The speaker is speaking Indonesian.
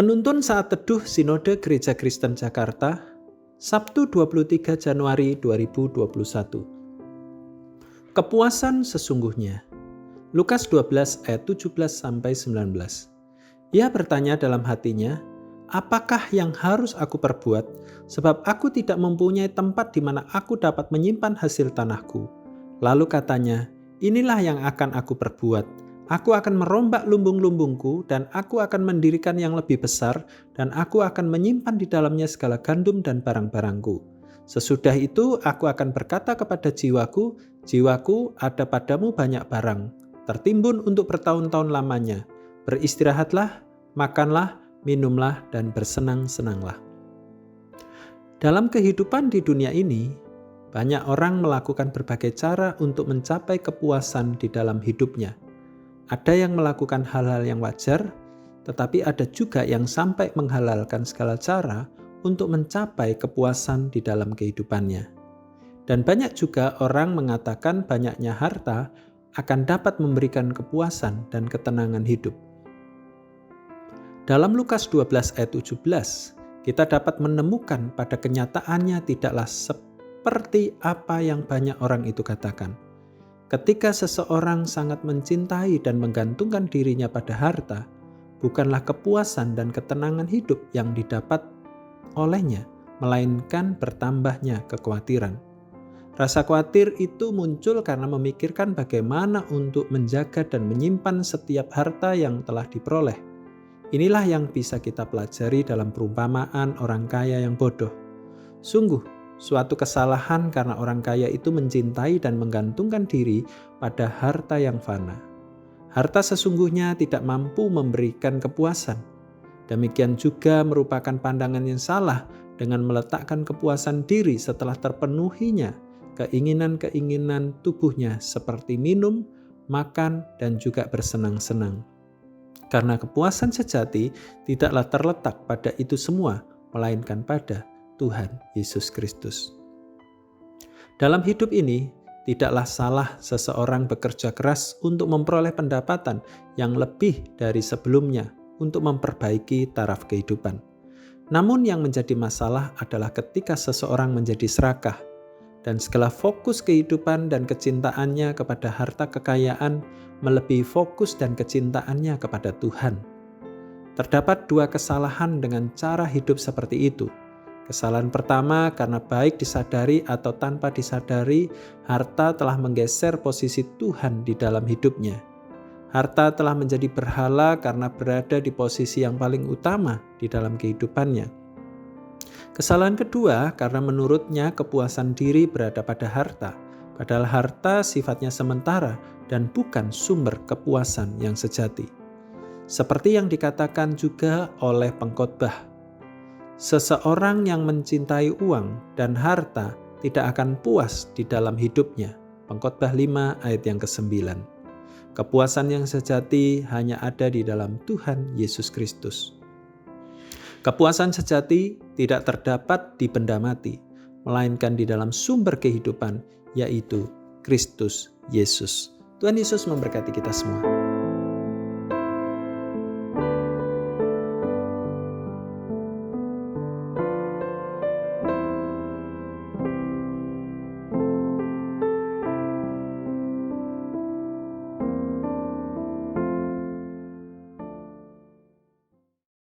Penuntun Saat Teduh Sinode Gereja Kristen Jakarta, Sabtu 23 Januari 2021. Kepuasan sesungguhnya. Lukas 12 ayat 17-19. Ia bertanya dalam hatinya, apakah yang harus aku perbuat, sebab aku tidak mempunyai tempat di mana aku dapat menyimpan hasil tanahku. Lalu katanya, inilah yang akan aku perbuat. Aku akan merombak lumbung-lumbungku dan aku akan mendirikan yang lebih besar dan aku akan menyimpan di dalamnya segala gandum dan barang-barangku. Sesudah itu aku akan berkata kepada jiwaku, jiwaku ada padamu banyak barang, tertimbun untuk bertahun-tahun lamanya. Beristirahatlah, makanlah, minumlah dan bersenang-senanglah. Dalam kehidupan di dunia ini, banyak orang melakukan berbagai cara untuk mencapai kepuasan di dalam hidupnya. Ada yang melakukan hal-hal yang wajar, tetapi ada juga yang sampai menghalalkan segala cara untuk mencapai kepuasan di dalam kehidupannya. Dan banyak juga orang mengatakan banyaknya harta akan dapat memberikan kepuasan dan ketenangan hidup. Dalam Lukas 12 ayat 17, kita dapat menemukan pada kenyataannya tidaklah seperti apa yang banyak orang itu katakan. Ketika seseorang sangat mencintai dan menggantungkan dirinya pada harta, bukanlah kepuasan dan ketenangan hidup yang didapat olehnya, melainkan bertambahnya kekhawatiran. Rasa khawatir itu muncul karena memikirkan bagaimana untuk menjaga dan menyimpan setiap harta yang telah diperoleh. Inilah yang bisa kita pelajari dalam perumpamaan orang kaya yang bodoh. Sungguh, suatu kesalahan karena orang kaya itu mencintai dan menggantungkan diri pada harta yang fana. Harta sesungguhnya tidak mampu memberikan kepuasan. Demikian juga merupakan pandangan yang salah dengan meletakkan kepuasan diri setelah terpenuhinya keinginan-keinginan tubuhnya seperti minum, makan, dan juga bersenang-senang. Karena kepuasan sejati tidaklah terletak pada itu semua, melainkan pada Tuhan Yesus Kristus. Dalam hidup ini, tidaklah salah seseorang bekerja keras untuk memperoleh pendapatan yang lebih dari sebelumnya untuk memperbaiki taraf kehidupan. Namun yang menjadi masalah adalah ketika seseorang menjadi serakah dan segala fokus kehidupan dan kecintaannya kepada harta kekayaan melebihi fokus dan kecintaannya kepada Tuhan. Terdapat dua kesalahan dengan cara hidup seperti itu. Kesalahan pertama karena baik disadari atau tanpa disadari, harta telah menggeser posisi Tuhan di dalam hidupnya. Harta telah menjadi berhala karena berada di posisi yang paling utama di dalam kehidupannya. Kesalahan kedua karena menurutnya kepuasan diri berada pada harta, padahal harta sifatnya sementara dan bukan sumber kepuasan yang sejati. Seperti yang dikatakan juga oleh pengkhotbah, seseorang yang mencintai uang dan harta tidak akan puas di dalam hidupnya. Pengkhotbah 5 ayat yang ke-9. Kepuasan yang sejati hanya ada di dalam Tuhan Yesus Kristus. Kepuasan sejati tidak terdapat di benda mati, melainkan di dalam sumber kehidupan, yaitu Kristus Yesus. Tuhan Yesus memberkati kita semua.